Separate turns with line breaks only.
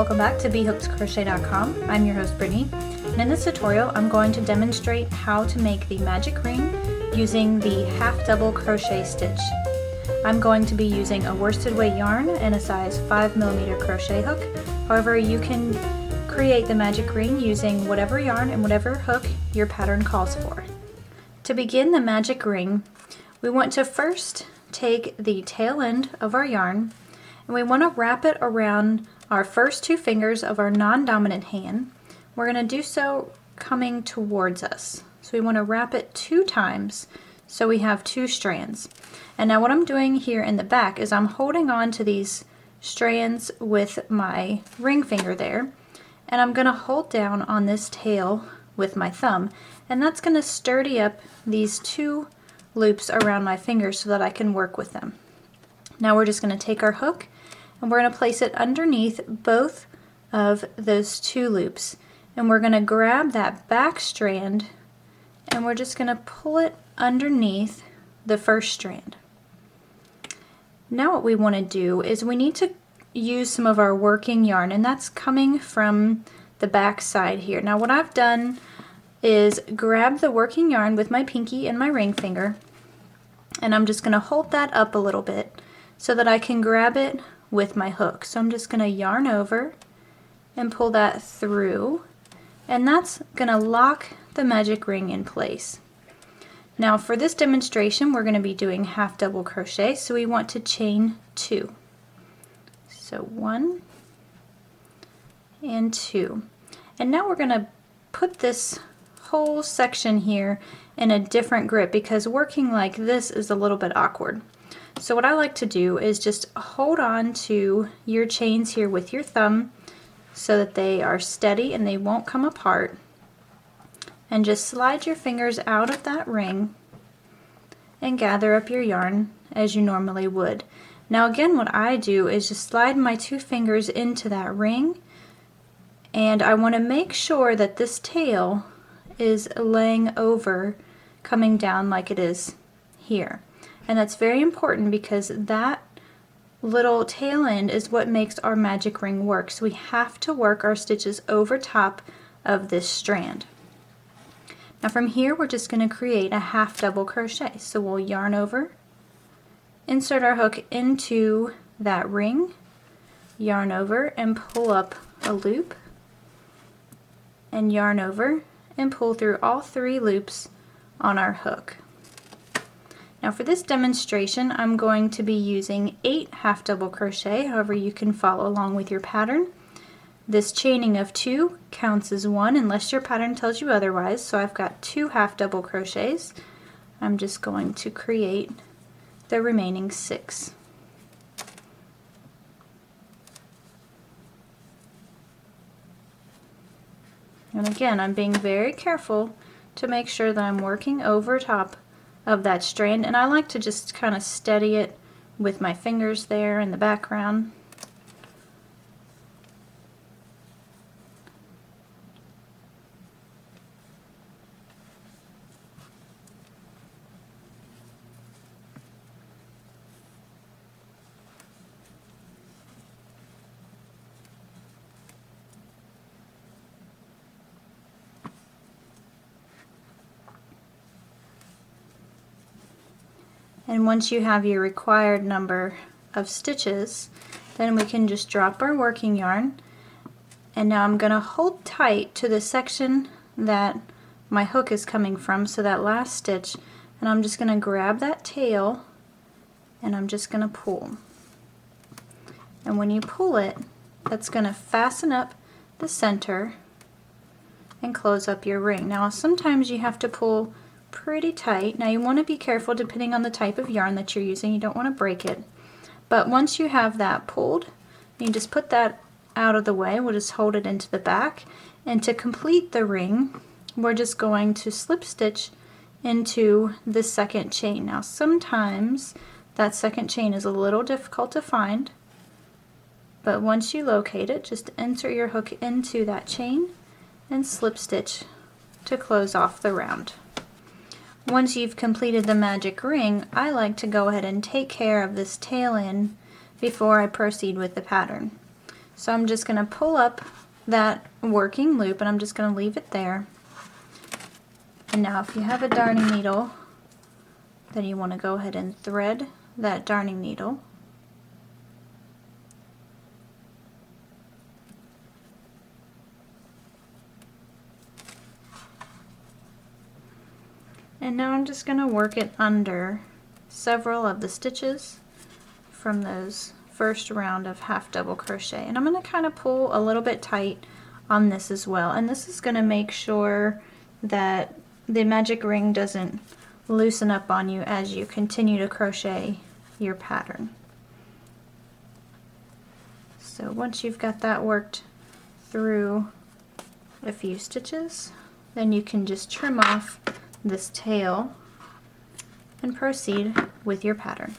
Welcome back to B.HookedCrochet.com. I'm your host Brittany, and in this tutorial I'm going to demonstrate how to make the magic ring using the half double crochet stitch. I'm going to be using a worsted weight yarn and a size 5mm crochet hook. However, you can create the magic ring using whatever yarn and whatever hook your pattern calls for. To begin the magic ring, we want to first take the tail end of our yarn and we want to wrap it around our first two fingers of our non-dominant hand. We're going to do so coming towards us. So we want to wrap it 2 times so we have 2 strands. And now what I'm doing here in the back is I'm holding on to these strands with my ring finger there, and I'm going to hold down on this tail with my thumb, and that's going to sturdy up these 2 loops around my fingers so that I can work with them. Now we're just going to take our hook and we're going to place it underneath both of those 2 loops, and we're going to grab that back strand and we're just going to pull it underneath the first strand. Now what we want to do is we need to use some of our working yarn, and that's coming from the back side here. Now what I've done is grab the working yarn with my pinky and my ring finger, and I'm just going to hold that up a little bit so that I can grab it with my hook. So I'm just going to yarn over and pull that through, and that's going to lock the magic ring in place. Now for this demonstration we're going to be doing half double crochet, so we want to chain 2. So 1 and 2. And now we're going to put this whole section here in a different grip because working like this is a little bit awkward. So what I like to do is just hold on to your chains here with your thumb so that they are steady and they won't come apart, and just slide your fingers out of that ring and gather up your yarn as you normally would. Now again, what I do is just slide my 2 fingers into that ring, and I want to make sure that this tail is laying over, coming down like it is here. And that's very important because that little tail end is what makes our magic ring work. So we have to work our stitches over top of this strand. Now from here we're just going to create a half double crochet. So we'll yarn over, insert our hook into that ring, yarn over and pull up a loop, and yarn over and pull through all 3 loops on our hook. Now for this demonstration I'm going to be using 8 half double crochet, however you can follow along with your pattern. This chaining of 2 counts as 1 unless your pattern tells you otherwise, so I've got 2 half double crochets. I'm just going to create the remaining 6. And again, I'm being very careful to make sure that I'm working over top of that strand, and I like to just kind of steady it with my fingers there in the background. And once you have your required number of stitches, then we can just drop our working yarn. And now I'm going to hold tight to the section that my hook is coming from, so that last stitch, and I'm just going to grab that tail and I'm just going to pull. And when you pull it, that's going to fasten up the center and close up your ring. Now sometimes you have to pull pretty tight. Now you want to be careful depending on the type of yarn that you're using. You don't want to break it. But once you have that pulled, you just put that out of the way. We'll just hold it into the back. And to complete the ring, we're just going to slip stitch into the second chain. Now sometimes that second chain is a little difficult to find, but once you locate it, just insert your hook into that chain and slip stitch to close off the round. Once you've completed the magic ring, I like to go ahead and take care of this tail end before I proceed with the pattern. So I'm just going to pull up that working loop and I'm just going to leave it there. And now if you have a darning needle, then you want to go ahead and thread that darning needle. And now I'm just going to work it under several of the stitches from those first round of half double crochet. And I'm going to kind of pull a little bit tight on this as well. And this is going to make sure that the magic ring doesn't loosen up on you as you continue to crochet your pattern. So once you've got that worked through a few stitches, then you can just trim off this tail and proceed with your pattern.